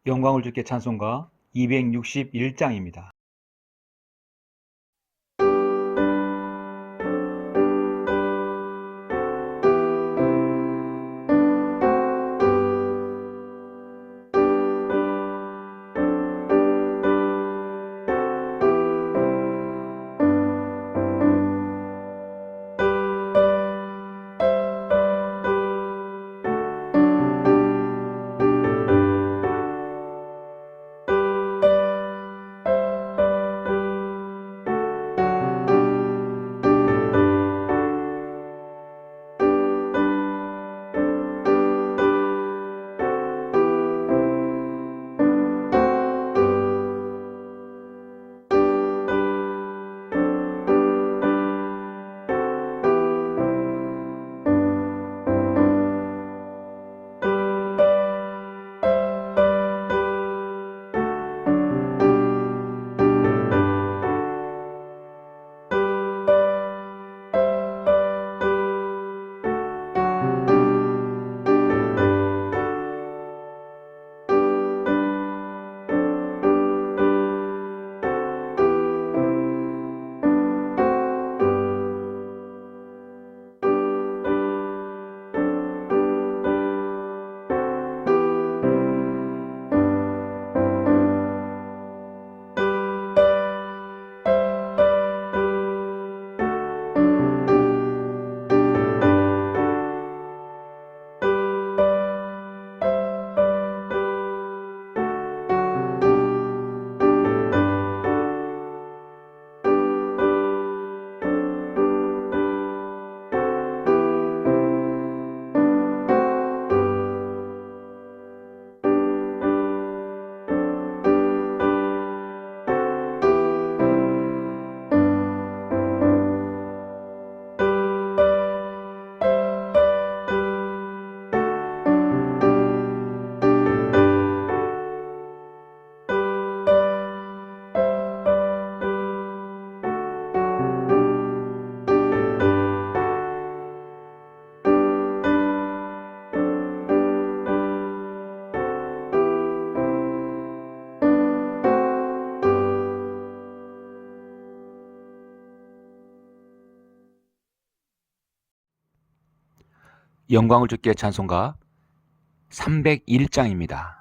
영광을 주께 찬송가 261장입니다. 영광을 주께 찬송가 301장입니다.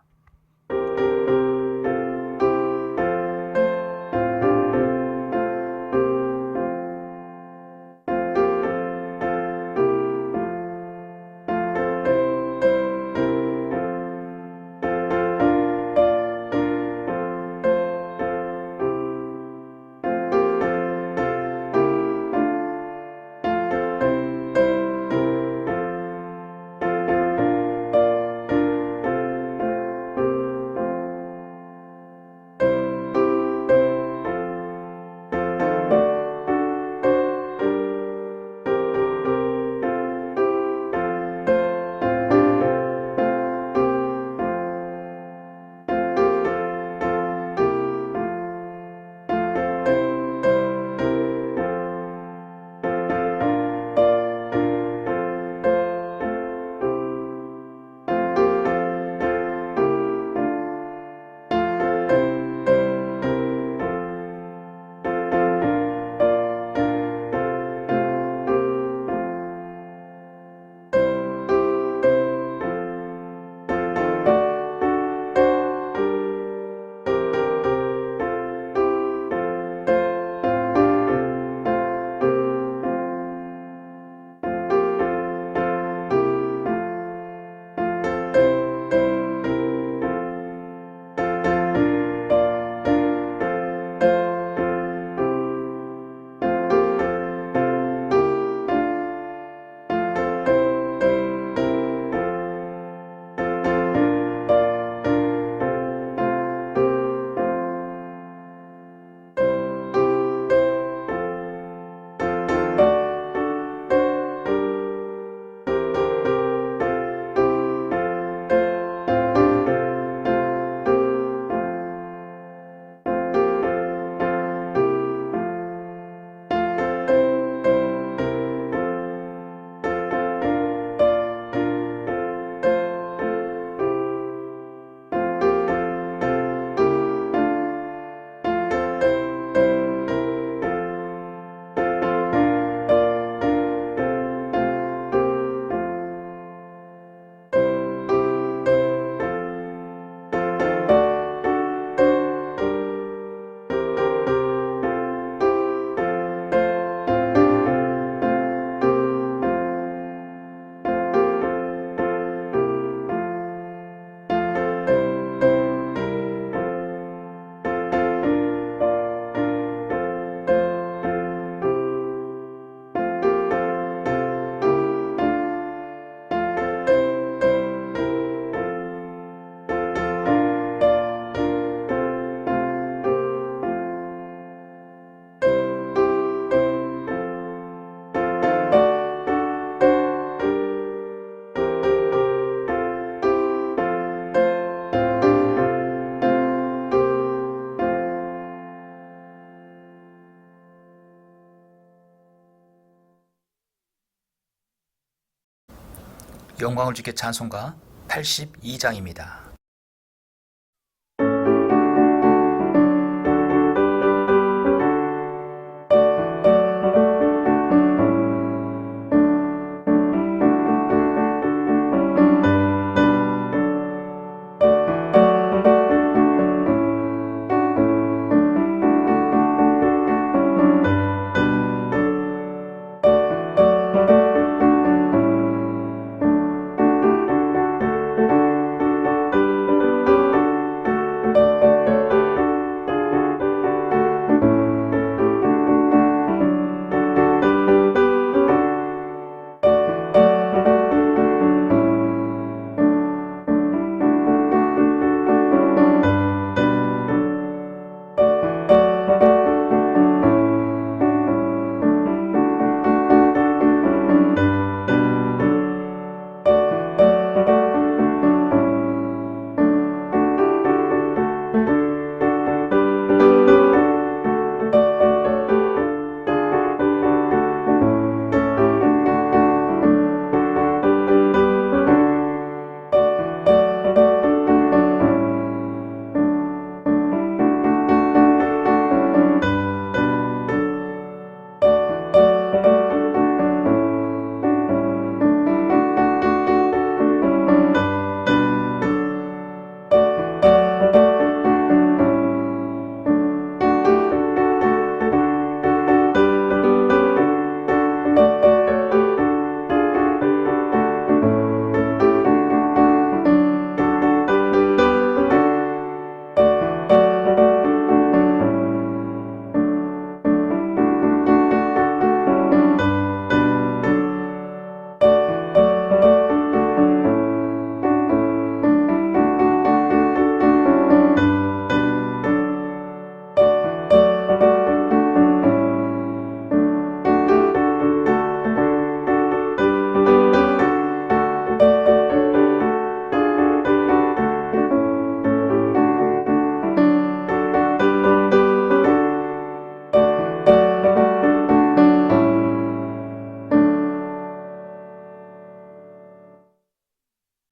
영광을 주께 찬송가 82장입니다.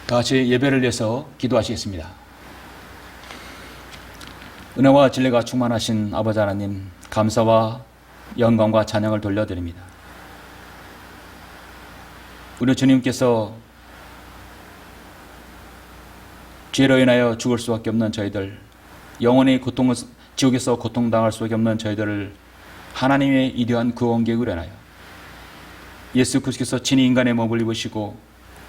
다 같이 예배를 위해서 기도하시겠습니다. 은혜와 진리가 충만하신 아버지 하나님, 감사와 영광과 찬양을 돌려드립니다. 우리 주님께서 죄로 인하여 죽을 수밖에 없는 저희들, 영원히 지옥에서 고통당할 수밖에 없는 저희들을 하나님의 이대한 구원 계획을 인하여 예수 그리스도께서 친히 인간의 몸을 입으시고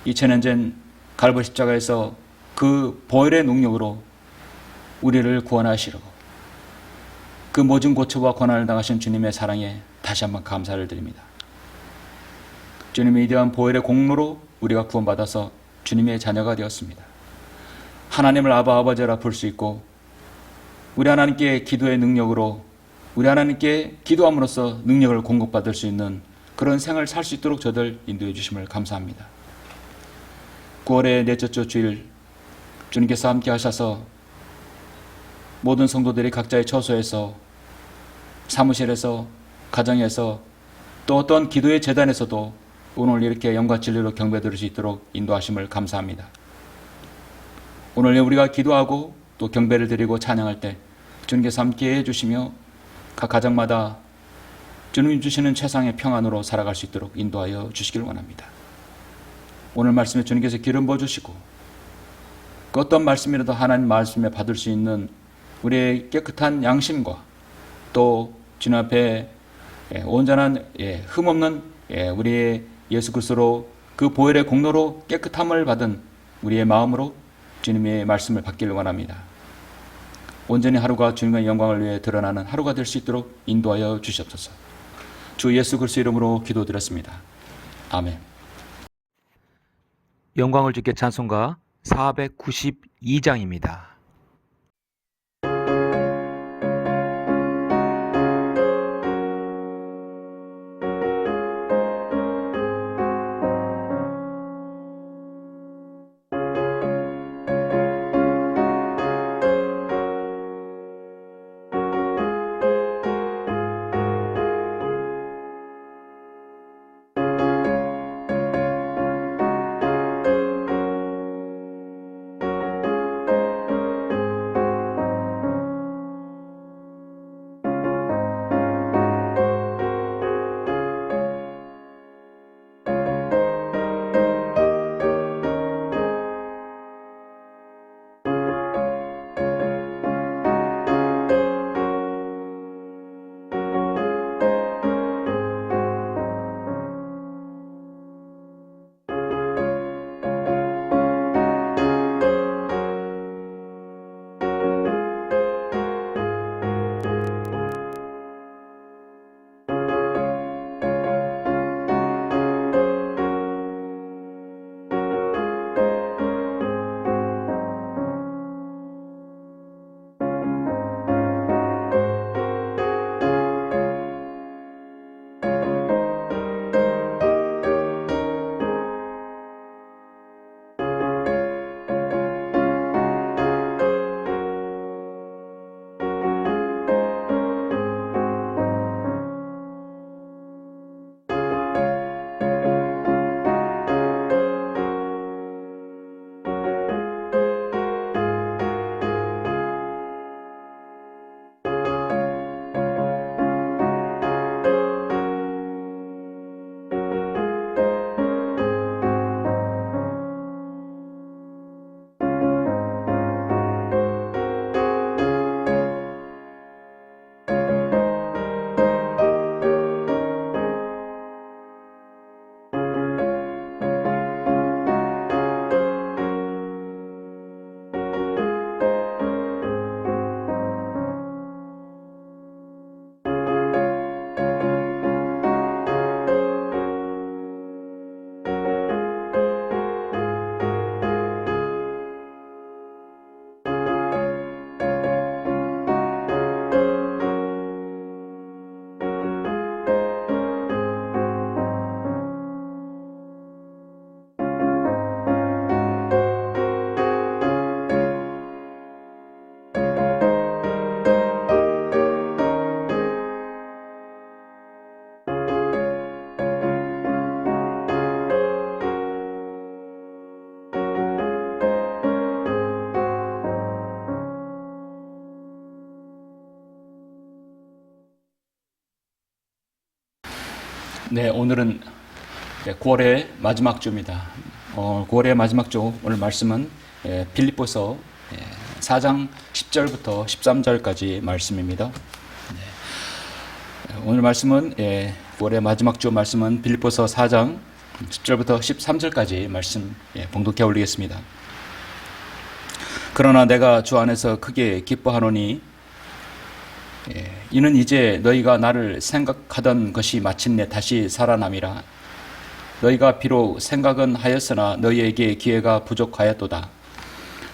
2000년 전 갈보리 십자가에서 그 보혈의 능력으로 우리를 구원하시려고 그 모든 고초와 고난을 당하신 주님의 사랑에 다시 한번 감사를 드립니다. 주님의 위대한 보혈의 공로로 우리가 구원받아서 주님의 자녀가 되었습니다. 하나님을 아버지라 부를 수 있고 우리 하나님께 기도의 능력으로 우리 하나님께 기도함으로써 능력을 공급받을 수 있는 그런 생을 살 수 있도록 저들 인도해 주심을 감사합니다. 9월의 넷째 주 주일 주님께서 함께 하셔서 모든 성도들이 각자의 처소에서 사무실에서 가정에서 또 어떤 기도의 재단에서도 오늘 이렇게 영과 진리로 경배드릴 수 있도록 인도하심을 감사합니다. 오늘 우리가 기도하고 또 경배를 드리고 찬양할 때 주님께서 함께 해주시며 각 가정마다 주님이 주시는 최상의 평안으로 살아갈 수 있도록 인도하여 주시길 원합니다. 오늘 말씀에 주님께서 기름 부어주시고 그 어떤 말씀이라도 하나님 말씀에 받을 수 있는 우리의 깨끗한 양심과 또 주님 앞에 온전한 흠없는 우리의 예수 그리스도로 그 보혈의 공로로 깨끗함을 받은 우리의 마음으로 주님의 말씀을 받기를 원합니다. 온전히 하루가 주님의 영광을 위해 드러나는 하루가 될 수 있도록 인도하여 주시옵소서. 주 예수 그리스도 이름으로 기도드렸습니다. 아멘. 영광을 주께 찬송가 492장입니다. 네, 오늘은 9월의 마지막 주입니다. 9월의 마지막 주 오늘 말씀은 빌립보서 4장 10절부터 13절까지 말씀입니다. 오늘 말씀은 9월의 마지막 주 말씀은 빌립보서 4장 10절부터 13절까지 말씀 봉독해 올리겠습니다. 그러나 내가 주 안에서 크게 기뻐하노니 이는 이제 너희가 나를 생각하던 것이 마침내 다시 살아남이라. 너희가 비록 생각은 하였으나 너희에게 기회가 부족하였도다.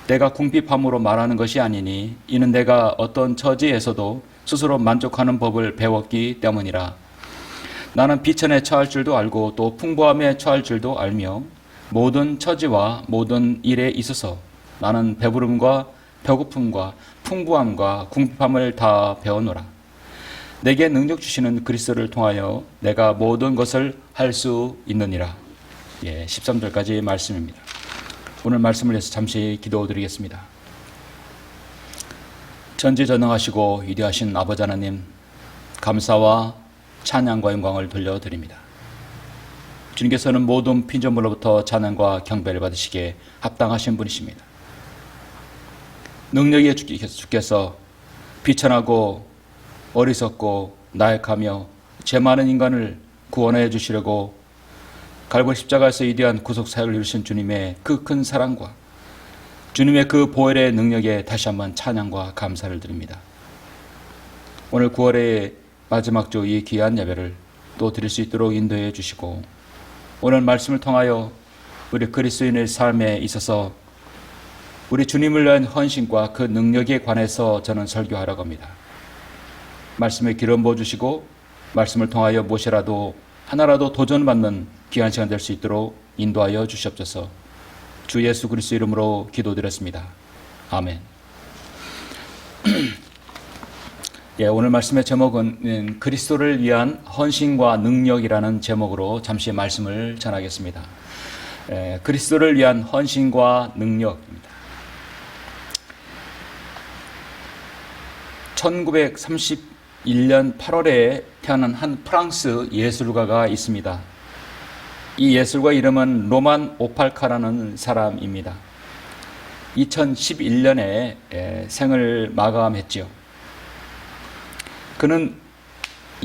내가 궁핍함으로 말하는 것이 아니니 이는 내가 어떤 처지에서도 스스로 만족하는 법을 배웠기 때문이라. 나는 비천에 처할 줄도 알고 또 풍부함에 처할 줄도 알며 모든 처지와 모든 일에 있어서 나는 배부름과 배고픔과 풍부함과 궁핍함을 다 배웠노라. 내게 능력 주시는 그리스도를 통하여 내가 모든 것을 할 수 있느니라. 13절까지 말씀입니다. 오늘 말씀을 위해서 잠시 기도드리겠습니다. 전지전능하시고 위대하신 아버지 하나님, 감사와 찬양과 영광을 돌려드립니다. 주님께서는 모든 피조물로부터 찬양과 경배를 받으시기에 합당하신 분이십니다. 능력의 주께서 비천하고 어리석고 나약하며 죄 많은 인간을 구원해 주시려고 갈보리 십자가에서 위대한 구속 사역을 이루신 주님의 그 큰 사랑과 주님의 그 보혈의 능력에 다시 한번 찬양과 감사를 드립니다. 오늘 9월의 마지막 주 이 귀한 예배를 또 드릴 수 있도록 인도해 주시고 오늘 말씀을 통하여 우리 그리스도인의 삶에 있어서 우리 주님을 위한 헌신과 그 능력에 관해서 저는 설교하려고 합니다. 말씀에 기름 부어주시고 말씀을 통하여 무엇이라도 하나라도 도전받는 귀한 시간 될 수 있도록 인도하여 주시옵소서. 주 예수 그리스도 이름으로 기도드렸습니다. 아멘. 오늘 말씀의 제목은 그리스도를 위한 헌신과 능력이라는 제목으로 잠시 말씀을 전하겠습니다. 그리스도를 위한 헌신과 능력입니다. 1931년 8월에 태어난 한 프랑스 예술가가 있습니다. 이 예술가 이름은 로만 오팔카라는 사람입니다. 2011년에 생을 마감했지요. 그는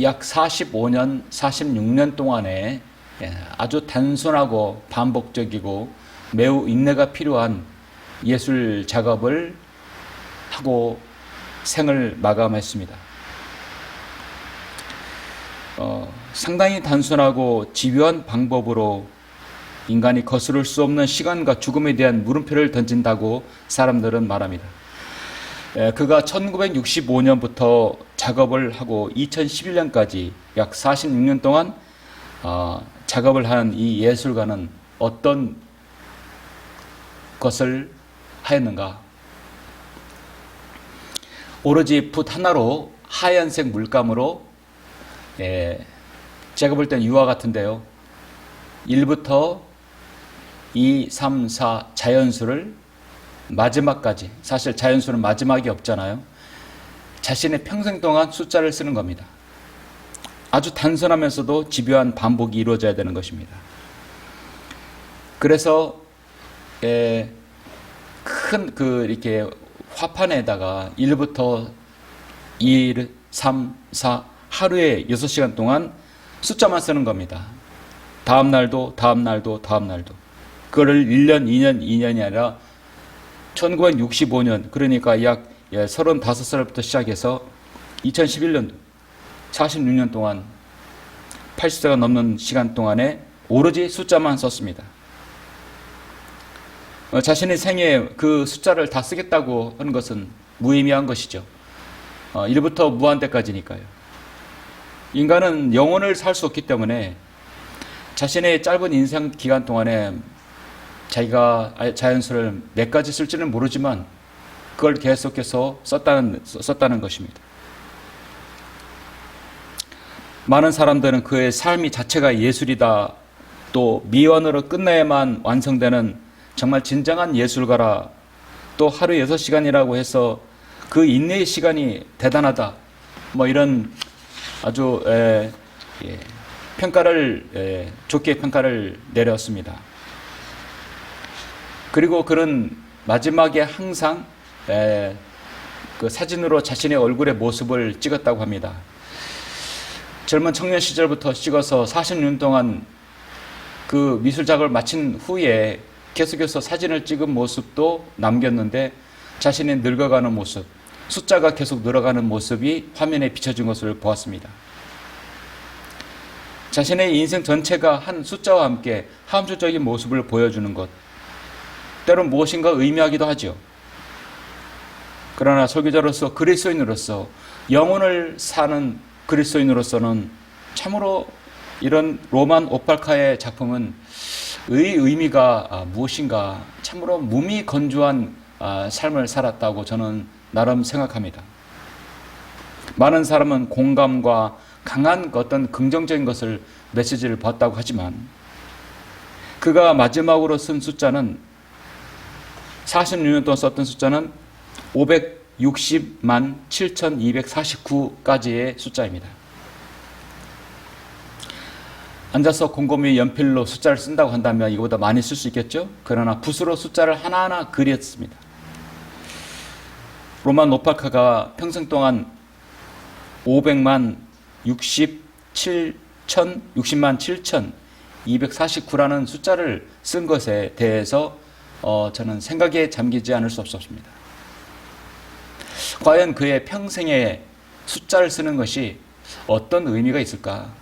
약 45년, 46년 동안에 아주 단순하고 반복적이고 매우 인내가 필요한 예술 작업을 하고 생을 마감했습니다. 상당히 단순하고 집요한 방법으로 인간이 거스를 수 없는 시간과 죽음에 대한 물음표를 던진다고 사람들은 말합니다. 그가 1965년부터 작업을 하고 2011년까지 약 46년 동안 작업을 한 이 예술가는 어떤 것을 하였는가? 오로지 붓 하나로 하얀색 물감으로 제가 볼 땐 유화 같은데요. 1부터 2, 3, 4 자연수를 마지막까지, 사실 자연수는 마지막이 없잖아요. 자신의 평생 동안 숫자를 쓰는 겁니다. 아주 단순하면서도 집요한 반복이 이루어져야 되는 것입니다. 그래서 큰 이렇게 화판에다가 1부터 2, 3, 4 하루에 6시간 동안 숫자만 쓰는 겁니다. 다음 날도 다음 날도 다음 날도. 그거를 1년, 2년, 2년이 아니라 1965년, 그러니까 약 35살부터 시작해서 2011년도 46년 동안 80세가 넘는 시간 동안에 오로지 숫자만 썼습니다. 자신의 생애에 그 숫자를 다 쓰겠다고 하는 것은 무의미한 것이죠. 1부터 무한대까지니까요. 인간은 영혼을 살 수 없기 때문에 자신의 짧은 인생 기간 동안에 자기가 자연수를 몇 가지 쓸지는 모르지만 그걸 계속해서 썼다는 것입니다. 많은 사람들은 그의 삶이 자체가 예술이다, 또 미완으로 끝내야만 완성되는 정말 진정한 예술가라, 또 하루에 6시간이라고 해서 그 인내의 시간이 대단하다, 뭐 이런 아주 좋게 평가를 내렸습니다. 그리고 그는 마지막에 항상 그 사진으로 자신의 얼굴의 모습을 찍었다고 합니다. 젊은 청년 시절부터 찍어서 40년 동안 그 미술작업을 마친 후에 계속해서 사진을 찍은 모습도 남겼는데 자신이 늙어가는 모습, 숫자가 계속 늘어가는 모습이 화면에 비춰진 것을 보았습니다. 자신의 인생 전체가 한 숫자와 함께 함수적인 모습을 보여주는 것, 때론 무엇인가 의미하기도 하죠. 그러나 설교자로서 그리스도인으로서 영혼을 사는 그리스도인으로서는 참으로 이런 로만 오팔카의 작품은 의미가 무엇인가 참으로 무미건조한 삶을 살았다고 저는 나름 생각합니다. 많은 사람은 공감과 강한 어떤 긍정적인 것을 메시지를 봤다고 하지만 그가 마지막으로 쓴 숫자는 46년 동안 썼던 숫자는 560만 7,249까지의 숫자입니다. 앉아서 곰곰이 연필로 숫자를 쓴다고 한다면 이거보다 많이 쓸 수 있겠죠? 그러나 붓으로 숫자를 하나하나 그렸습니다. 로만 오팔카가 평생 동안 500만 60만 7,249라는 숫자를 쓴 것에 대해서 저는 생각에 잠기지 않을 수 없었습니다. 과연 그의 평생에 숫자를 쓰는 것이 어떤 의미가 있을까?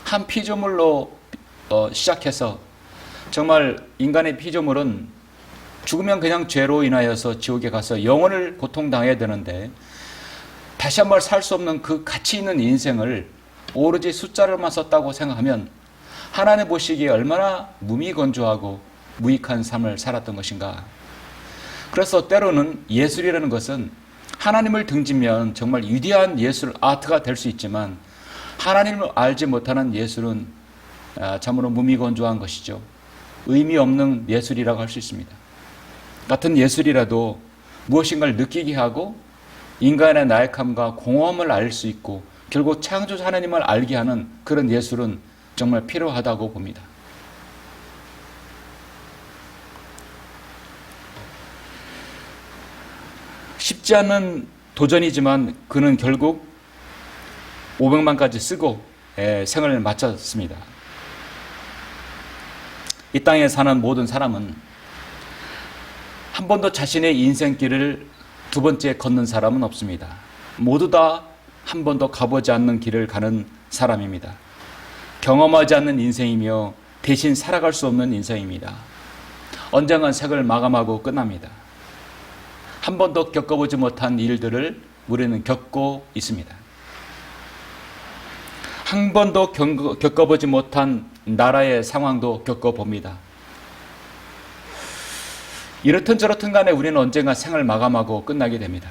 한 피조물로 시작해서 정말 인간의 피조물은 죽으면 그냥 죄로 인하여서 지옥에 가서 영원을 고통당해야 되는데 다시 한번 살 수 없는 그 가치 있는 인생을 오로지 숫자를만 썼다고 생각하면 하나님 보시기에 얼마나 무미건조하고 무익한 삶을 살았던 것인가. 그래서 때로는 예술이라는 것은 하나님을 등지면 정말 위대한 예술 아트가 될 수 있지만 하나님을 알지 못하는 예술은 참으로 무미건조한 것이죠. 의미 없는 예술이라고 할 수 있습니다. 같은 예술이라도 무엇인가를 느끼게 하고 인간의 나약함과 공허함을 알 수 있고 결국 창조자 하나님을 알게 하는 그런 예술은 정말 필요하다고 봅니다. 쉽지 않은 도전이지만 그는 결국 500만까지 쓰고 생을 마쳤습니다. 이 땅에 사는 모든 사람은 한 번도 자신의 인생길을 두 번째 걷는 사람은 없습니다. 모두 다 한 번도 가보지 않는 길을 가는 사람입니다. 경험하지 않는 인생이며 대신 살아갈 수 없는 인생입니다. 언젠간 생을 마감하고 끝납니다. 한 번도 겪어보지 못한 일들을 우리는 겪고 있습니다. 한 번도 겪어보지 못한 나라의 상황도 겪어봅니다. 이렇든 저렇든 간에 우리는 언젠가 생을 마감하고 끝나게 됩니다.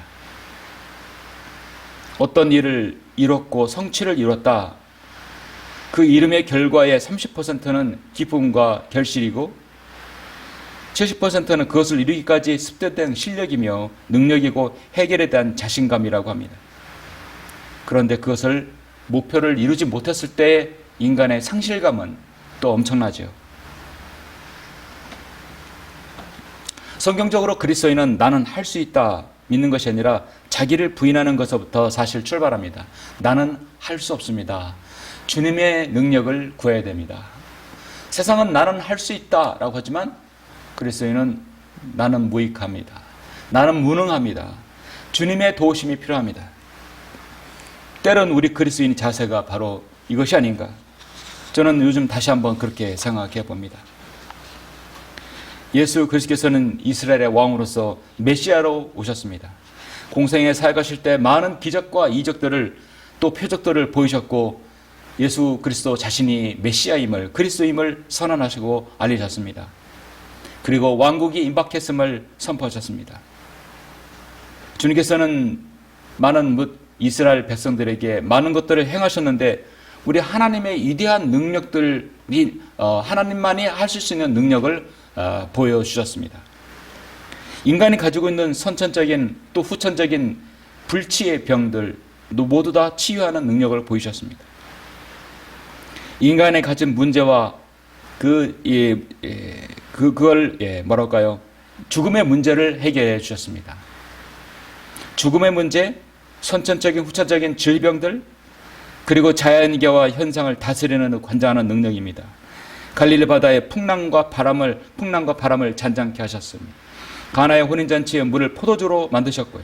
어떤 일을 이뤘고 성취를 이뤘다. 그 이름의 결과의 30%는 기쁨과 결실이고 70%는 그것을 이루기까지 습득된 실력이며 능력이고 해결에 대한 자신감이라고 합니다. 그런데 그것을 목표를 이루지 못했을 때 인간의 상실감은 또 엄청나죠. 성경적으로 그리스도인은 나는 할 수 있다 믿는 것이 아니라 자기를 부인하는 것부터 사실 출발합니다. 나는 할 수 없습니다. 주님의 능력을 구해야 됩니다. 세상은 나는 할 수 있다라고 하지만 그리스도인은 나는 무익합니다. 나는 무능합니다. 주님의 도우심이 필요합니다. 때론 우리 그리스도인의 자세가 바로 이것이 아닌가. 저는 요즘 다시 한번 그렇게 생각해 봅니다. 예수 그리스도께서는 이스라엘의 왕으로서 메시아로 오셨습니다. 공생에 살아가실 때 많은 기적과 이적들을 또 표적들을 보이셨고 예수 그리스도 자신이 메시아임을 그리스도임을 선언하시고 알리셨습니다. 그리고 왕국이 임박했음을 선포하셨습니다. 주님께서는 많은 이스라엘 백성들에게 많은 것들을 행하셨는데 우리 하나님의 위대한 능력들이 하나님만이 하실 수 있는 능력을 보여주셨습니다. 인간이 가지고 있는 선천적인 또 후천적인 불치의 병들 모두 다 치유하는 능력을 보이셨습니다. 인간의 가진 문제와 그걸 뭐랄까요? 죽음의 문제를 해결해 주셨습니다. 죽음의 문제, 선천적인 후천적인 질병들, 그리고 자연계와 현상을 다스리는 관장하는 능력입니다. 갈릴리 바다의 풍랑과 바람을 잔잔케 하셨습니다. 가나의 혼인잔치에 물을 포도주로 만드셨고요.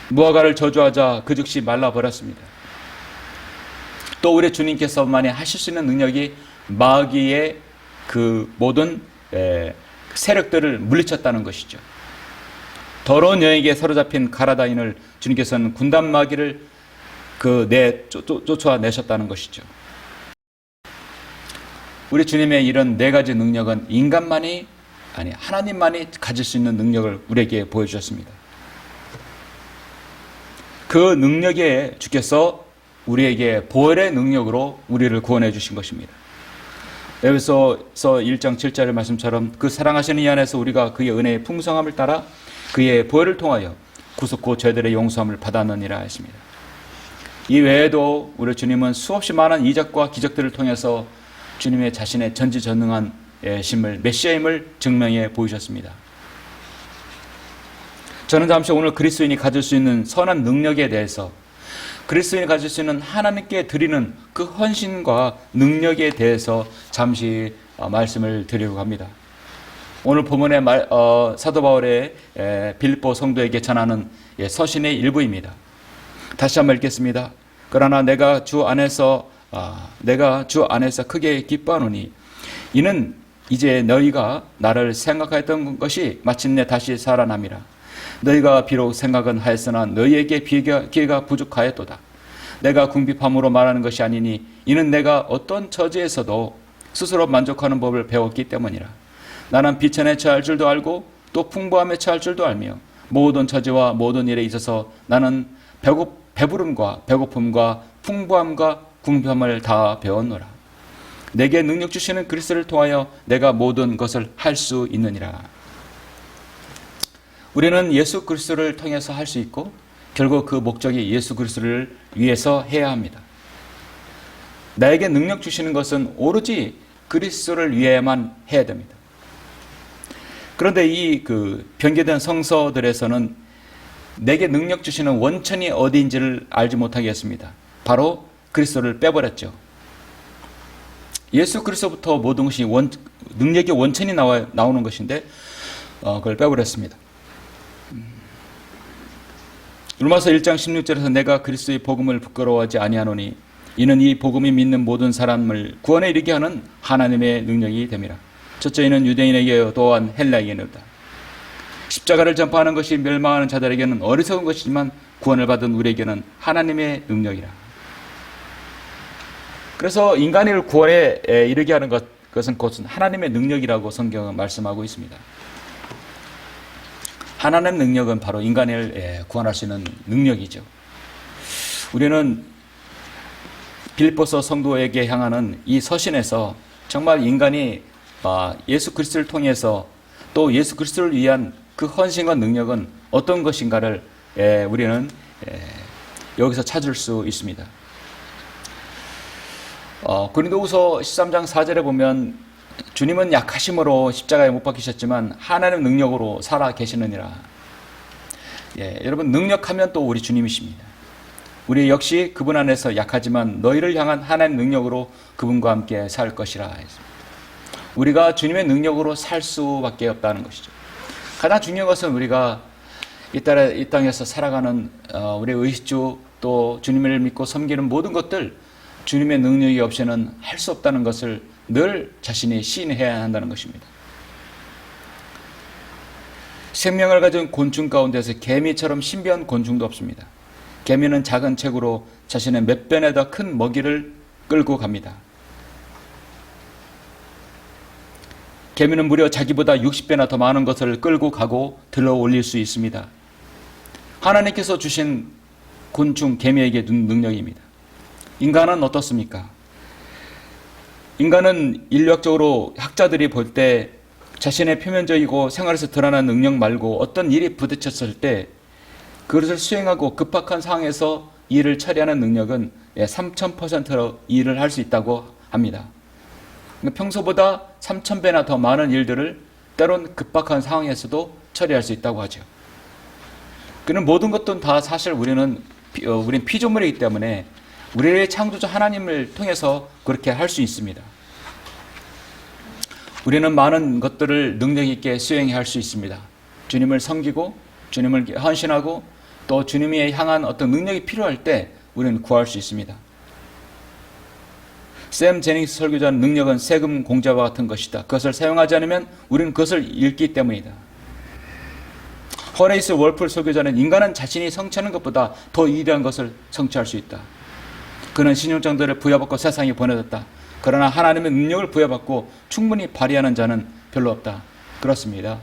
무화과를 저주하자 그 즉시 말라버렸습니다. 또 우리 주님께서만이 하실 수 있는 능력이 마귀의 그 모든 세력들을 물리쳤다는 것이죠. 더러운 여에게 사로잡힌 가라다인을 주님께서는 군단 마귀를 쫓아내셨다는 것이죠. 우리 주님의 이런 네 가지 능력은 하나님만이 가질 수 있는 능력을 우리에게 보여주셨습니다. 그 능력에 주께서 우리에게 보혈의 능력으로 우리를 구원해 주신 것입니다. 에베소서 1장 7절 말씀처럼 그 사랑하시는 이 안에서 우리가 그의 은혜의 풍성함을 따라 그의 보혈을 통하여 구속고 저희들의 용서함을 받았느니라 했습니다. 이 외에도 우리 주님은 수없이 많은 이적과 기적들을 통해서 주님의 자신의 전지전능한 심을 메시아임을 증명해 보이셨습니다. 저는 잠시 오늘 그리스도인이 가질 수 있는 선한 능력에 대해서, 그리스도인이 가질 수 있는 하나님께 드리는 그 헌신과 능력에 대해서 잠시 말씀을 드리려고 합니다. 오늘 본문의 사도 바울의 빌립보 성도에게 전하는 서신의 일부입니다. 다시 한번 읽겠습니다. 그러나 내가 주 안에서 크게 기뻐하노니 이는 이제 너희가 나를 생각하였던 것이 마침내 다시 살아남이라. 너희가 비록 생각은 하였으나 너희에게 기회가 부족하였도다. 내가 궁핍함으로 말하는 것이 아니니 이는 내가 어떤 처지에서도 스스로 만족하는 법을 배웠기 때문이라. 나는 비천에 처할 줄도 알고 또 풍부함에 처할 줄도 알며 모든 처지와 모든 일에 있어서 나는 배부름과 배고픔과 풍부함과 궁핍함을 다 배웠노라. 내게 능력 주시는 그리스도를 통하여 내가 모든 것을 할 수 있느니라. 우리는 예수 그리스도를 통해서 할 수 있고 결국 그 목적이 예수 그리스도를 위해서 해야 합니다. 나에게 능력 주시는 것은 오로지 그리스도를 위해야만 해야 됩니다. 그런데 이 변개된 성서들에서는 내게 능력 주시는 원천이 어디인지를 알지 못하게 했습니다. 바로 그리스도를 빼버렸죠. 예수 그리스도부터 모든 것이 능력의 원천이 나오는 것인데 그걸 빼버렸습니다. 로마서 1장 16절에서 내가 그리스도의 복음을 부끄러워하지 아니하노니 이는 이 복음이 믿는 모든 사람을 구원에 이르게 하는 하나님의 능력이 됨이라. 첫째 이는 유대인에게 또한 헬라인에게로다. 십자가를 전파하는 것이 멸망하는 자들에게는 어리석은 것이지만 구원을 받은 우리에게는 하나님의 능력이라. 그래서 인간을 구원에 이르게 하는 것은 곧 하나님의 능력이라고 성경은 말씀하고 있습니다. 하나님의 능력은 바로 인간을 구원할 수 있는 능력이죠. 우리는 빌립보서 성도에게 향하는 이 서신에서 정말 인간이 예수 그리스도를 통해서 또 예수 그리스도를 위한 그 헌신과 능력은 어떤 것인가를 우리는 여기서 찾을 수 있습니다. 고린도후서 13장 4절에 보면 주님은 약하심으로 십자가에 못 박히셨지만 하나님의 능력으로 살아 계시느니라. 여러분 능력하면 또 우리 주님이십니다. 우리 역시 그분 안에서 약하지만 너희를 향한 하나님의 능력으로 그분과 함께 살 것이라. 우리가 주님의 능력으로 살 수밖에 없다는 것이죠. 가장 중요한 것은 우리가 이 땅에서 살아가는 우리의 의식주 또 주님을 믿고 섬기는 모든 것들 주님의 능력이 없이는 할 수 없다는 것을 늘 자신이 시인해야 한다는 것입니다. 생명을 가진 곤충 가운데서 개미처럼 신비한 곤충도 없습니다. 개미는 작은 책으로 자신의 몇 배나 더 큰 먹이를 끌고 갑니다. 개미는 무려 자기보다 60배나 더 많은 것을 끌고 가고 들어 올릴 수 있습니다. 하나님께서 주신 곤충 개미에게 능력입니다. 인간은 어떻습니까? 인간은 인력적으로 학자들이 볼 때 자신의 표면적이고 생활에서 드러나는 능력 말고 어떤 일이 부딪혔을 때 그것을 수행하고 급박한 상황에서 일을 처리하는 능력은 3000%로 일을 할 수 있다고 합니다. 평소보다 3,000배나 더 많은 일들을 때론 급박한 상황에서도 처리할 수 있다고 하죠. 그는 모든 것들은 다 사실 우리는 피조물이기 때문에 우리의 창조주 하나님을 통해서 그렇게 할 수 있습니다. 우리는 많은 것들을 능력 있게 수행해야 할 수 있습니다. 주님을 섬기고 주님을 헌신하고 또 주님이 향한 어떤 능력이 필요할 때 우리는 구할 수 있습니다. 샘 제닝스 설교자는 능력은 세금 공자와 같은 것이다. 그것을 사용하지 않으면 우리는 그것을 잃기 때문이다. 허네이스 월풀 설교자는 인간은 자신이 성취하는 것보다 더 위대한 것을 성취할 수 있다. 그는 신용장들을 부여받고 세상에 보내졌다. 그러나 하나님의 능력을 부여받고 충분히 발휘하는 자는 별로 없다. 그렇습니다.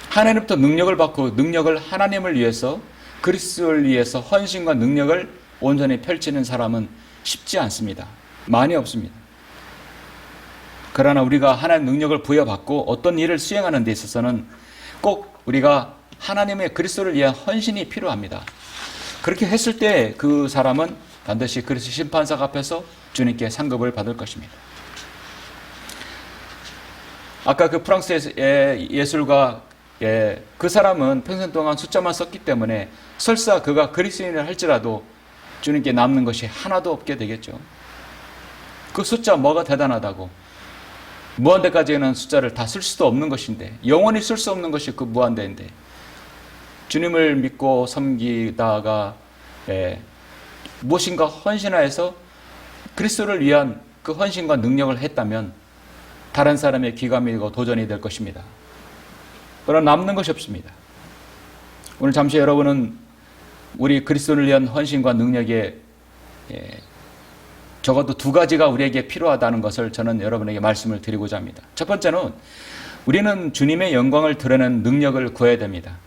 하나님부터 능력을 받고 능력을 하나님을 위해서 그리스도를 위해서 헌신과 능력을 온전히 펼치는 사람은 쉽지 않습니다. 많이 없습니다. 그러나 우리가 하나님의 능력을 부여받고 어떤 일을 수행하는 데 있어서는 꼭 우리가 하나님의 그리스도를 위한 헌신이 필요합니다. 그렇게 했을 때 그 사람은 반드시 그리스도 심판석 앞에서 주님께 상급을 받을 것입니다. 아까 그 프랑스의 예술가 그 사람은 평생 동안 숫자만 썼기 때문에 설사 그가 그리스도인을 할지라도 주님께 남는 것이 하나도 없게 되겠죠. 그 숫자 뭐가 대단하다고. 무한대까지는 숫자를 다 쓸 수도 없는 것인데, 영원히 쓸 수 없는 것이 그 무한대인데, 주님을 믿고 섬기다가 무엇인가 헌신하여서 그리스도를 위한 그 헌신과 능력을 했다면 다른 사람의 귀감이고 도전이 될 것입니다. 그러나 남는 것이 없습니다. 오늘 잠시 여러분은 우리 그리스도를 위한 헌신과 능력에 적어도 두 가지가 우리에게 필요하다는 것을 저는 여러분에게 말씀을 드리고자 합니다. 첫 번째는 우리는 주님의 영광을 드러내는 능력을 구해야 됩니다.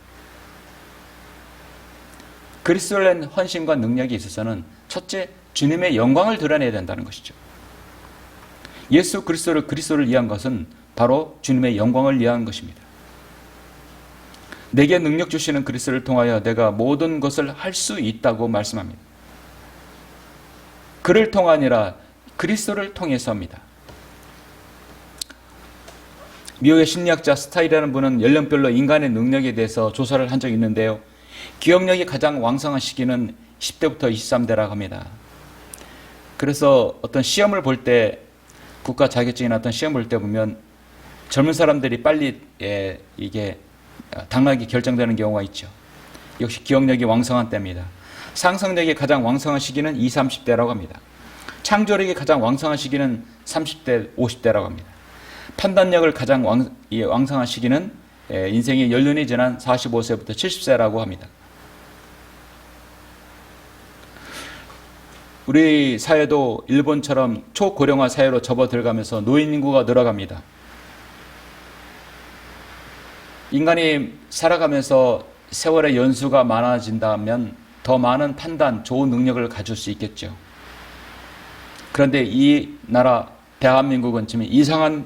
그리스도를 위한 헌신과 능력이 있어서는 첫째, 주님의 영광을 드러내야 된다는 것이죠. 예수 그리스도를 위한 것은 바로 주님의 영광을 위한 것입니다. 내게 능력 주시는 그리스도를 통하여 내가 모든 것을 할 수 있다고 말씀합니다. 그를 통하 아니라 그리스도를 통해서입니다. 미국의 심리학자 스타일이라는 분은 연령별로 인간의 능력에 대해서 조사를 한 적이 있는데요. 기억력이 가장 왕성한 시기는 10대부터 23대라고 합니다. 그래서 어떤 시험을 볼 때, 국가 자격증이나 어떤 시험 볼 때 보면 젊은 사람들이 빨리 이게 당락이 결정되는 경우가 있죠. 역시 기억력이 왕성한 때입니다. 상상력이 가장 왕성한 시기는 20, 30대라고 합니다. 창조력이 가장 왕성한 시기는 30대, 50대라고 합니다. 판단력을 가장 왕성한 시기는 인생의 연륜이 지난 45세부터 70세라고 합니다. 우리 사회도 일본처럼 초고령화 사회로 접어들어가면서 노인 인구가 늘어갑니다. 인간이 살아가면서 세월의 연수가 많아진다면 더 많은 판단, 좋은 능력을 가질 수 있겠죠. 그런데 이 나라 대한민국은 지금 이상한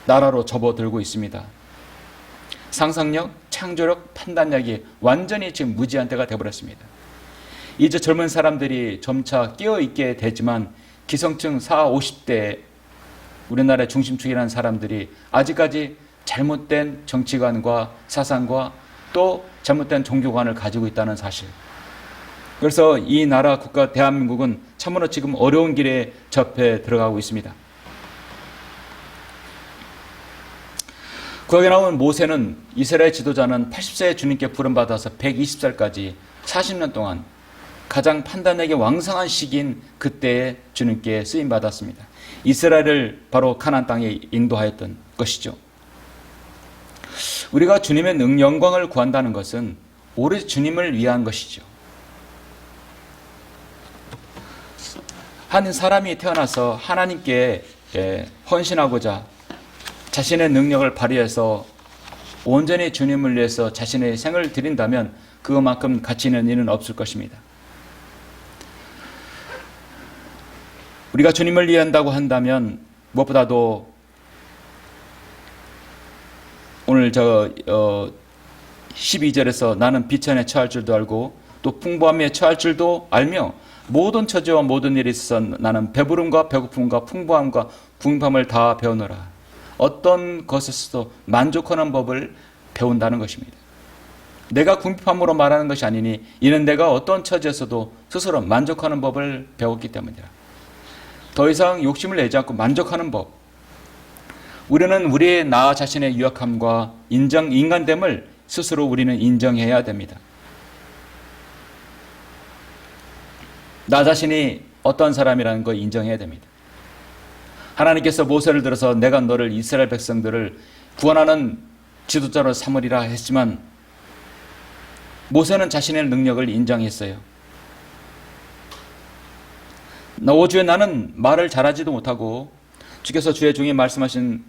나라로 접어들고 있습니다. 상상력, 창조력, 판단력이 완전히 지금 무지한 때가 되어버렸습니다. 이제 젊은 사람들이 점차 깨어있게 되지만 기성층 40, 50대 우리나라의 중심축이라는 사람들이 아직까지 잘못된 정치관과 사상과 또 잘못된 종교관을 가지고 있다는 사실. 그래서 이 나라 국가 대한민국은 참으로 지금 어려운 길에 접해 들어가고 있습니다. 구약에 나온 모세는 이스라엘 지도자는 80세에 주님께 부름받아서 120살까지 40년 동안 가장 판단력이 왕성한 시기인 그때에 주님께 쓰임받았습니다. 이스라엘을 바로 가나안 땅에 인도하였던 것이죠. 우리가 주님의 영광을 구한다는 것은 오로지 주님을 위한 것이죠. 한 사람이 태어나서 하나님께 헌신하고자 자신의 능력을 발휘해서 온전히 주님을 위해서 자신의 생을 드린다면 그것만큼 가치 있는 일은 없을 것입니다. 우리가 주님을 위한다고 한다면 무엇보다도 오늘 12절에서 나는 비천에 처할 줄도 알고 또 풍부함에 처할 줄도 알며 모든 처지와 모든 일에 있어서 나는 배부름과 배고픔과 풍부함과 궁핍함을 다 배우노라. 어떤 것에서도 만족하는 법을 배운다는 것입니다. 내가 궁핍함으로 말하는 것이 아니니 이는 내가 어떤 처지에서도 스스로 만족하는 법을 배웠기 때문이라. 더 이상 욕심을 내지 않고 만족하는 법. 우리는 우리의 나 자신의 유약함과 인간됨을 스스로 우리는 인정해야 됩니다. 나 자신이 어떤 사람이라는 걸 인정해야 됩니다. 하나님께서 모세를 들어서 내가 너를 이스라엘 백성들을 구원하는 지도자로 삼으리라 했지만 모세는 자신의 능력을 인정했어요. 오주에 나는 말을 잘하지도 못하고 주께서 주의 중에 말씀하신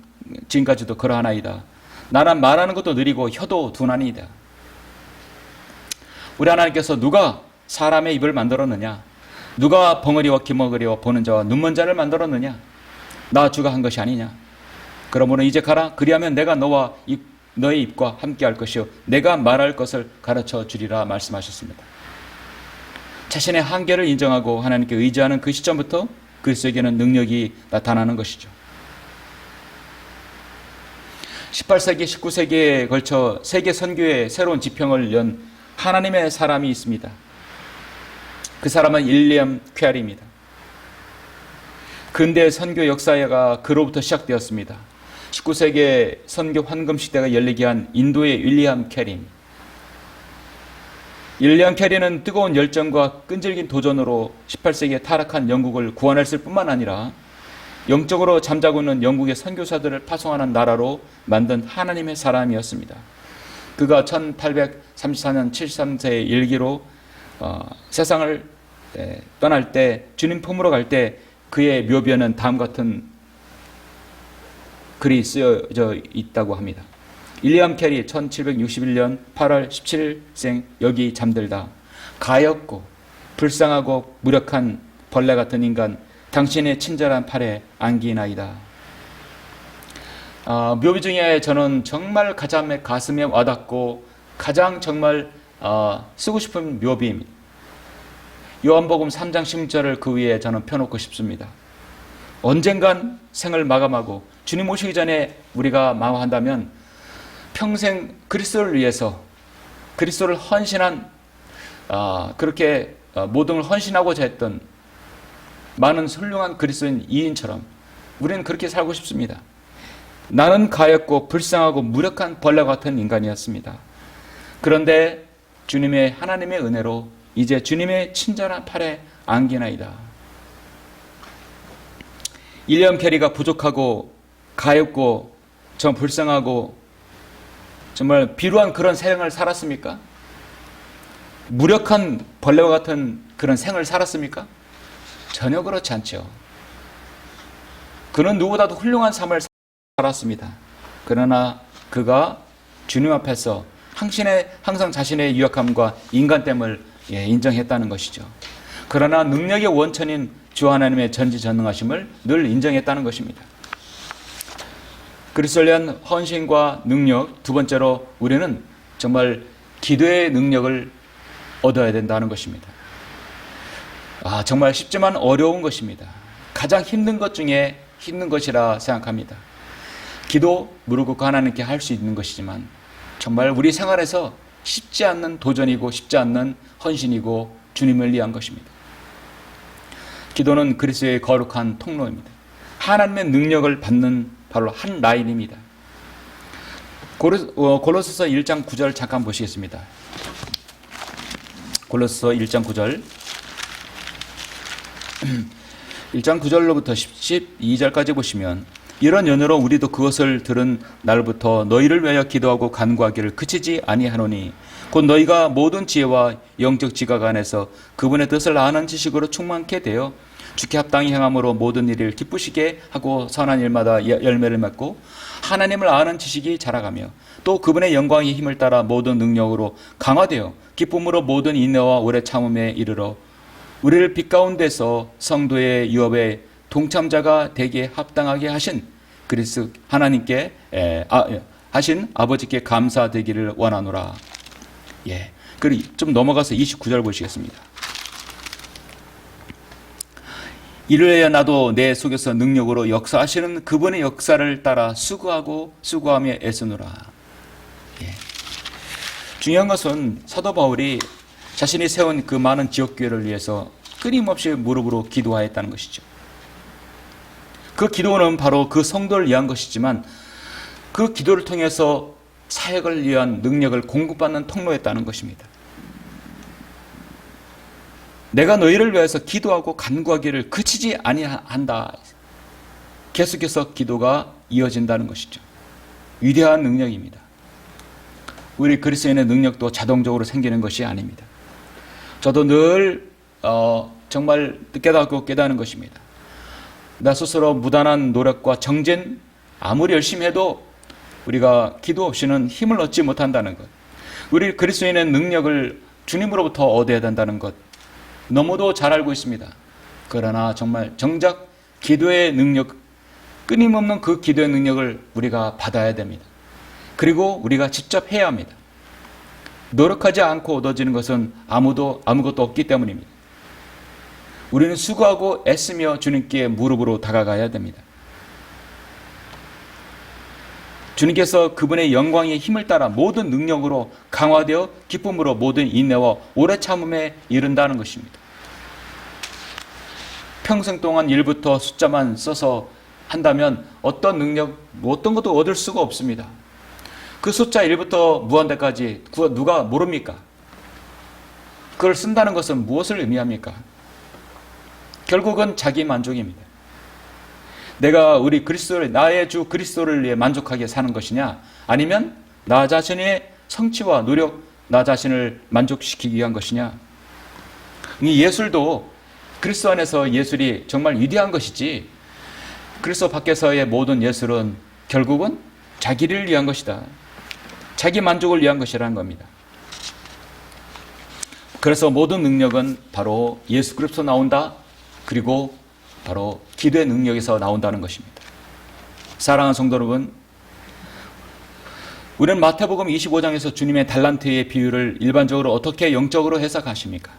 지금까지도 그러하나이다. 나는 말하는 것도 느리고 혀도 둔하니이다. 우리 하나님께서 누가 사람의 입을 만들었느냐? 누가 벙어리와 기머거리와 보는 자와 눈먼 자를 만들었느냐? 나 주가 한 것이 아니냐? 그러므로 이제 가라. 그리하면 내가 너의 입과 함께 할 것이요 내가 말할 것을 가르쳐 주리라 말씀하셨습니다. 자신의 한계를 인정하고 하나님께 의지하는 그 시점부터 그리스도에게는 능력이 나타나는 것이죠. 18세기, 19세기에 걸쳐 세계 선교의 새로운 지평을 연 하나님의 사람이 있습니다. 그 사람은 윌리엄 퀘리입니다. 근대 선교 역사가 그로부터 시작되었습니다. 19세기의 선교 황금 시대가 열리게 한 인도의 윌리엄 캐리입니다. 윌리엄 캐리는 뜨거운 열정과 끈질긴 도전으로 18세기에 타락한 영국을 구원했을 뿐만 아니라 영적으로 잠자고 있는 영국의 선교사들을 파송하는 나라로 만든 하나님의 사람이었습니다. 그가 1834년 73세의 일기로 세상을 떠날 때 주님 품으로 갈 때 그의 묘비에는 다음과 같은 글이 쓰여져 있다고 합니다. 윌리엄 캐리 1761년 8월 17일생 여기 잠들다. 가엾고 불쌍하고 무력한 벌레 같은 인간 당신의 친절한 팔에 안기나이다. 묘비 중에 저는 정말 가장 가슴에 와닿고 가장 정말 쓰고 싶은 묘비입니다. 요한복음 3장 16절을 그 위에 저는 펴놓고 싶습니다. 언젠간 생을 마감하고 주님 오시기 전에 우리가 마감한다면 평생 그리스도를 위해서 그리스도를 헌신한 그렇게 모든 걸 헌신하고자 했던 많은 훌륭한 그리스도인 이인처럼 우리는 그렇게 살고 싶습니다. 나는 가엾고 불쌍하고 무력한 벌레 같은 인간이었습니다. 그런데 주님의 하나님의 은혜로 이제 주님의 친절한 팔에 안기나이다. 윌리엄 캐리가 부족하고 가엾고 좀 불쌍하고 정말 비루한 그런 생을 살았습니까? 무력한 벌레와 같은 그런 생을 살았습니까? 전혀 그렇지 않죠. 그는 누구보다도 훌륭한 삶을 살았습니다. 그러나 그가 주님 앞에서 항상 자신의 유약함과 인간됨을 인정했다는 것이죠. 그러나 능력의 원천인 주 하나님의 전지전능하심을 늘 인정했다는 것입니다. 그리스도를 위한 헌신과 능력, 두 번째로 우리는 정말 기도의 능력을 얻어야 된다는 것입니다. 정말 쉽지만 어려운 것입니다. 가장 힘든 것 중에 힘든 것이라 생각합니다. 기도, 무릎 꿇고 하나님께 할 수 있는 것이지만 정말 우리 생활에서 쉽지 않는 도전이고 쉽지 않는 헌신이고 주님을 위한 것입니다. 기도는 그리스도의 거룩한 통로입니다. 하나님의 능력을 받는 바로 한 라인입니다. 골로새서 1장 9절 잠깐 보시겠습니다. 골로새서 1장 9절 1장 9절로부터 12절까지 보시면 이런 연유로 우리도 그것을 들은 날부터 너희를 위하여 기도하고 간구하기를 그치지 아니하노니 곧 너희가 모든 지혜와 영적 지각 안에서 그분의 뜻을 아는 지식으로 충만케 되어 주께 합당히 행함으로 모든 일을 기쁘시게 하고 선한 일마다 열매를 맺고 하나님을 아는 지식이 자라가며 또 그분의 영광의 힘을 따라 모든 능력으로 강화되어 기쁨으로 모든 인내와 오래 참음에 이르러 우리를 빛 가운데서 성도의 유업에 동참자가 되게 합당하게 하신 그리스도 하나님께 하신 아버지께 감사되기를 원하노라. 좀 넘어가서 29절 보시겠습니다. 이를 위하여 나도 내 속에서 능력으로 역사하시는 그분의 역사를 따라 수고하며 애쓰노라. 예. 중요한 것은 사도 바울이 자신이 세운 그 많은 지역교회를 위해서 끊임없이 무릎으로 기도하였다는 것이죠. 그 기도는 바로 그 성도를 위한 것이지만 그 기도를 통해서 사역을 위한 능력을 공급받는 통로였다는 것입니다. 내가 너희를 위해서 기도하고 간구하기를 그치지 아니한다. 계속해서 기도가 이어진다는 것이죠. 위대한 능력입니다. 우리 그리스도인의 능력도 자동적으로 생기는 것이 아닙니다. 저도 늘 정말 깨닫고 깨닫는 것입니다. 나 스스로 무단한 노력과 정진, 아무리 열심히 해도 우리가 기도 없이는 힘을 얻지 못한다는 것, 우리 그리스도인의 능력을 주님으로부터 얻어야 된다는 것 너무도 잘 알고 있습니다. 그러나 정말 정작 기도의 능력, 끊임없는 그 기도의 능력을 우리가 받아야 됩니다. 그리고 우리가 직접 해야 합니다. 노력하지 않고 얻어지는 것은 아무것도 없기 때문입니다. 우리는 수고하고 애쓰며 주님께 무릎으로 다가가야 됩니다. 주님께서 그분의 영광의 힘을 따라 모든 능력으로 강화되어 기쁨으로 모든 인내와 오래 참음에 이른다는 것입니다. 평생 동안 일부터 숫자만 써서 한다면 어떤 능력, 어떤 것도 얻을 수가 없습니다. 그 숫자 1부터 무한대까지 누가 모릅니까? 그걸 쓴다는 것은 무엇을 의미합니까? 결국은 자기 만족입니다. 내가 우리 그리스도를, 나의 주 그리스도를 위해 만족하게 사는 것이냐, 아니면 나 자신의 성취와 노력, 나 자신을 만족시키기 위한 것이냐. 이 예술도 그리스도 안에서 예술이 정말 위대한 것이지, 그리스도 밖에서의 모든 예술은 결국은 자기를 위한 것이다. 자기 만족을 위한 것이라는 겁니다. 그래서 모든 능력은 바로 예수 그리스도 나온다. 그리고 바로 기도의 능력에서 나온다는 것입니다. 사랑하는 성도 여러분, 우리는 마태복음 25장에서 주님의 달란트의 비유를 일반적으로 어떻게 영적으로 해석하십니까?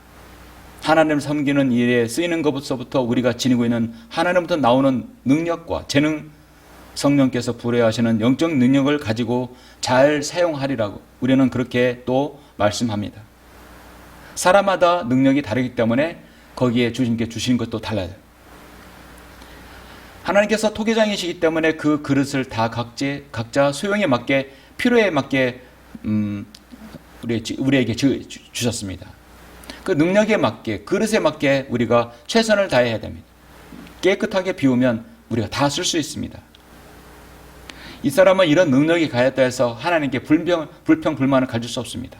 하나님을 섬기는 일에 쓰이는 것부터 우리가 지니고 있는 하나님부터 나오는 능력과 재능, 성령께서 부여하시는 영적 능력을 가지고 잘 사용하리라고 우리는 그렇게 또 말씀합니다. 사람마다 능력이 다르기 때문에 거기에 주님께 주신 것도 달라요. 하나님께서 토기장이시기 때문에 그 그릇을 다 각자 소용에 맞게, 필요에 맞게 우리에게 주셨습니다. 그 능력에 맞게, 그릇에 맞게 우리가 최선을 다해야 됩니다. 깨끗하게 비우면 우리가 다 쓸 수 있습니다. 이 사람은 이런 능력이 가했다 해서 하나님께 불평불만을 가질 수 없습니다.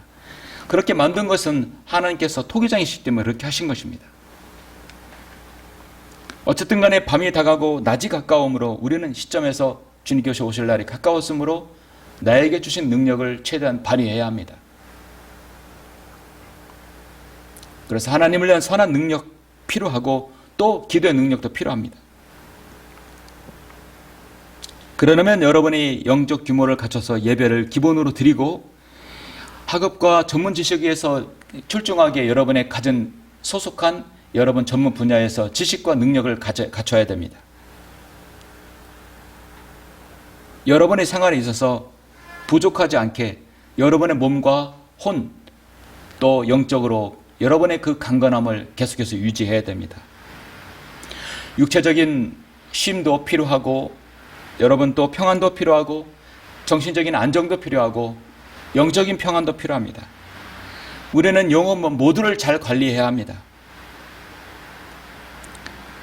그렇게 만든 것은 하나님께서 토기장이시기 때문에 그렇게 하신 것입니다. 어쨌든 간에 밤이 다가고 낮이 가까움으로 우리는 시점에서 주님께서 오실 날이 가까웠으므로 나에게 주신 능력을 최대한 발휘해야 합니다. 그래서 하나님을 위한 선한 능력 필요하고 또 기도의 능력도 필요합니다. 그러려면 여러분이 영적 규모를 갖춰서 예배를 기본으로 드리고 학업과 전문 지식에서 출중하게 여러분의 가진 소속한 여러분 전문 분야에서 지식과 능력을 갖춰야 됩니다. 여러분의 생활에 있어서 부족하지 않게 여러분의 몸과 혼, 또 영적으로 여러분의 그 강건함을 계속해서 유지해야 됩니다. 육체적인 쉼도 필요하고 여러분 또 평안도 필요하고 정신적인 안정도 필요하고 영적인 평안도 필요합니다. 우리는 영혼 모두를 잘 관리해야 합니다.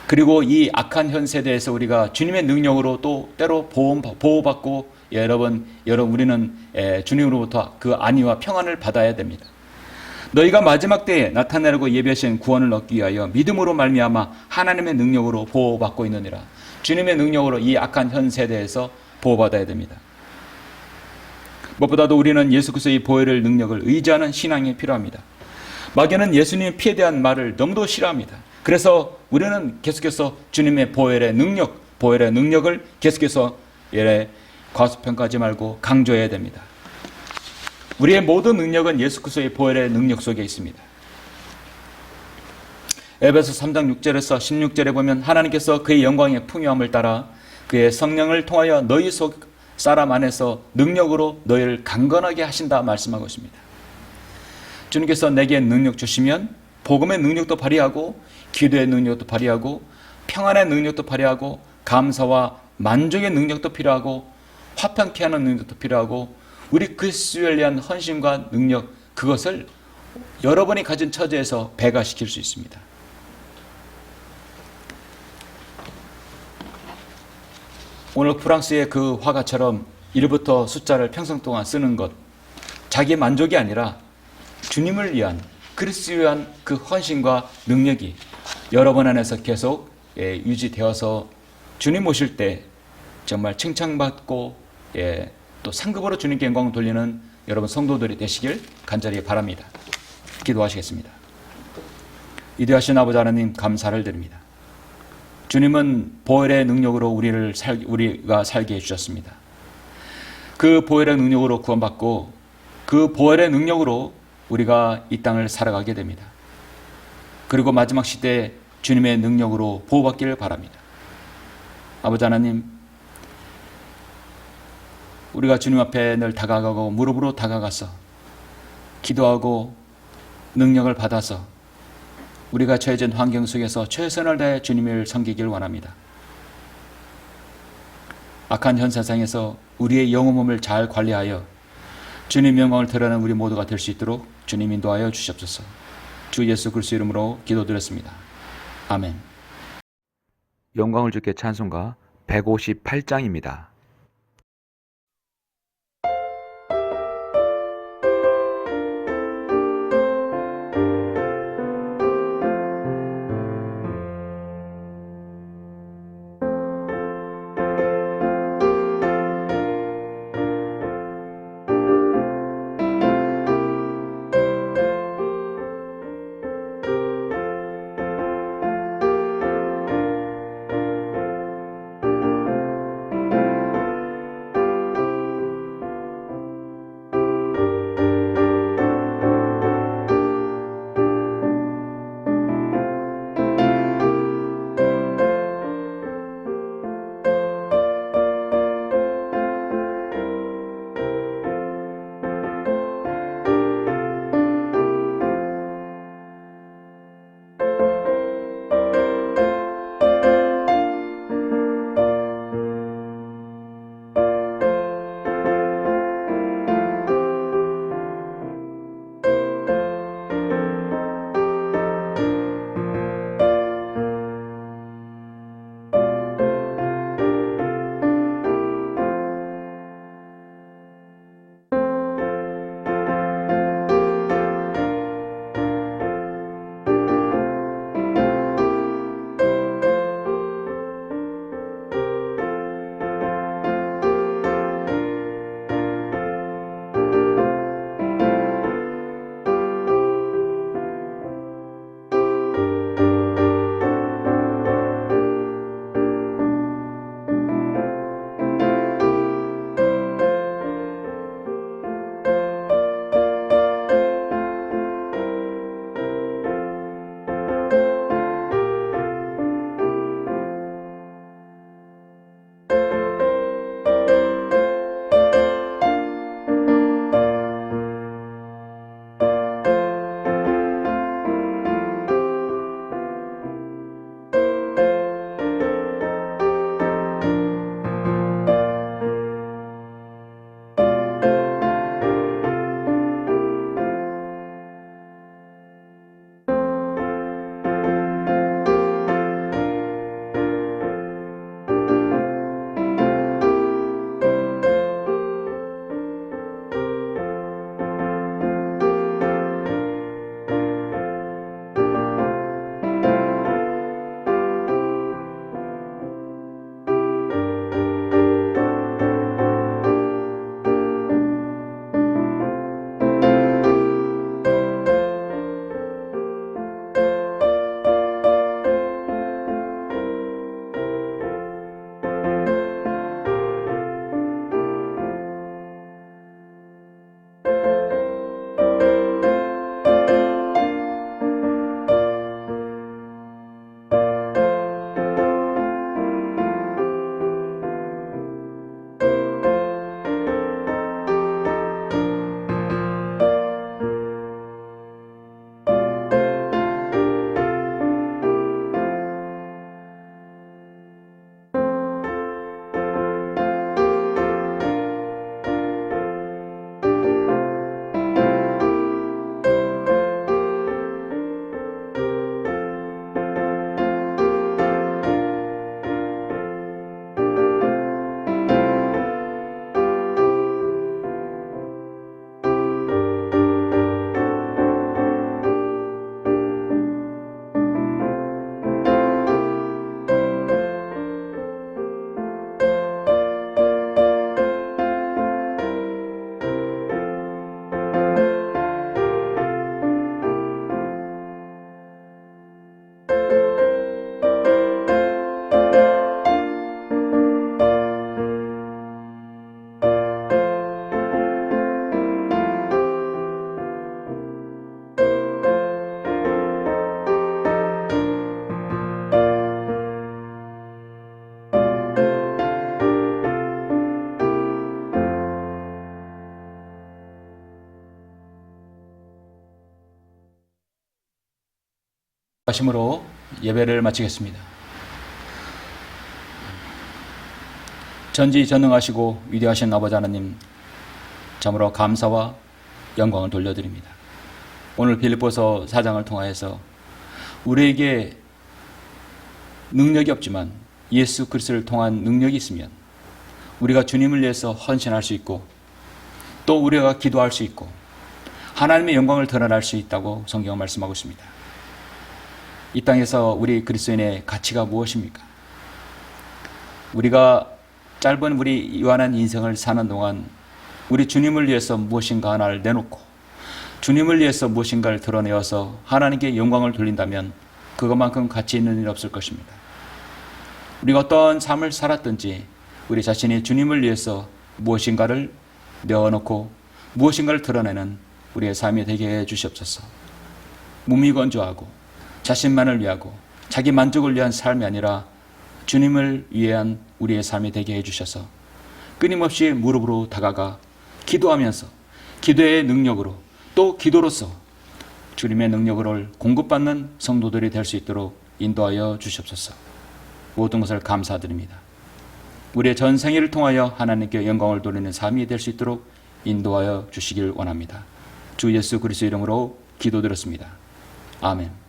그리고 이 악한 현 세대에서 우리가 주님의 능력으로 또 때로 보호받고 우리는 주님으로부터 그 안위와 평안을 받아야 됩니다. 너희가 마지막 때에 나타내려고 예비하신 구원을 얻기 위하여 믿음으로 말미암아 하나님의 능력으로 보호받고 있느니라. 주님의 능력으로 이 악한 현 세대에서 보호받아야 됩니다. 무엇보다도 우리는 예수 그리스도의 보혈의 능력을 의지하는 신앙이 필요합니다. 마귀는 예수님의 피에 대한 말을 너무도 싫어합니다. 그래서 우리는 계속해서 주님의 보혈의 능력을 계속해서 과소평가하지 말고 강조해야 됩니다. 우리의 모든 능력은 예수 그리스도의 보혈의 능력 속에 있습니다. 에베소 3장 6절에서 16절에 보면 하나님께서 그의 영광의 풍요함을 따라 그의 성령을 통하여 너희 속 사람 안에서 능력으로 너희를 강건하게 하신다 말씀하고 있습니다. 주님께서 내게 능력 주시면 복음의 능력도 발휘하고 기도의 능력도 발휘하고 평안의 능력도 발휘하고 감사와 만족의 능력도 필요하고 화평케 하는 능력도 필요하고 우리 그리스도를 위한 헌신과 능력, 그것을 여러분이 가진 처지에서 배가시킬 수 있습니다. 오늘 프랑스의 그 화가처럼 1부터 숫자를 평생 동안 쓰는 것, 자기 만족이 아니라 주님을 위한, 그리스도를 위한 그 헌신과 능력이 여러분 안에서 계속 유지되어서 주님 오실 때 정말 칭찬받고 또 상급으로 주님께 영광을 돌리는 여러분 성도들이 되시길 간절히 바랍니다. 기도하시겠습니다. 위대하신 아버지 하나님, 감사를 드립니다. 주님은 보혈의 능력으로 우리가 살게 해주셨습니다. 그 보혈의 능력으로 구원받고 그 보혈의 능력으로 우리가 이 땅을 살아가게 됩니다. 그리고 마지막 시대에 주님의 능력으로 보호받기를 바랍니다. 아버지 하나님, 우리가 주님 앞에 늘 다가가고 무릎으로 다가가서 기도하고 능력을 받아서 우리가 처해진 환경 속에서 최선을 다해 주님을 섬기길 원합니다. 악한 현 세상에서 우리의 영혼 몸을 잘 관리하여 주님 영광을 드러내는 우리 모두가 될 수 있도록 주님 인도하여 주시옵소서. 주 예수 그리스도 이름으로 기도드렸습니다. 아멘. 영광을 주께 찬송가 158장입니다. 하심으로 예배를 마치겠습니다. 전지전능하시고 위대하신 아버지 하나님, 참으로 감사와 영광을 돌려드립니다. 오늘 빌립보서 4장을 통하여서 우리에게 능력이 없지만 예수 그리스도를 통한 능력이 있으면 우리가 주님을 위해서 헌신할 수 있고 또 우리가 기도할 수 있고 하나님의 영광을 드러낼 수 있다고 성경은 말씀하고 있습니다. 이 땅에서 우리 그리스도인의 가치가 무엇입니까? 우리가 짧은 우리 유한한 인생을 사는 동안 우리 주님을 위해서 무엇인가 하나를 내놓고 주님을 위해서 무엇인가를 드러내어서 하나님께 영광을 돌린다면 그것만큼 가치 있는 일이 없을 것입니다. 우리가 어떤 삶을 살았든지 우리 자신이 주님을 위해서 무엇인가를 내어놓고 무엇인가를 드러내는 우리의 삶이 되게 해 주시옵소서. 무미건조하고 자신만을 위하고 자기 만족을 위한 삶이 아니라 주님을 위한 우리의 삶이 되게 해 주셔서 끊임없이 무릎으로 다가가 기도하면서 기도의 능력으로 또 기도로서 주님의 능력을 공급받는 성도들이 될 수 있도록 인도하여 주시옵소서. 모든 것을 감사드립니다. 우리의 전 생애를 통하여 하나님께 영광을 돌리는 삶이 될 수 있도록 인도하여 주시길 원합니다. 주 예수 그리스도 이름으로 기도드렸습니다. 아멘.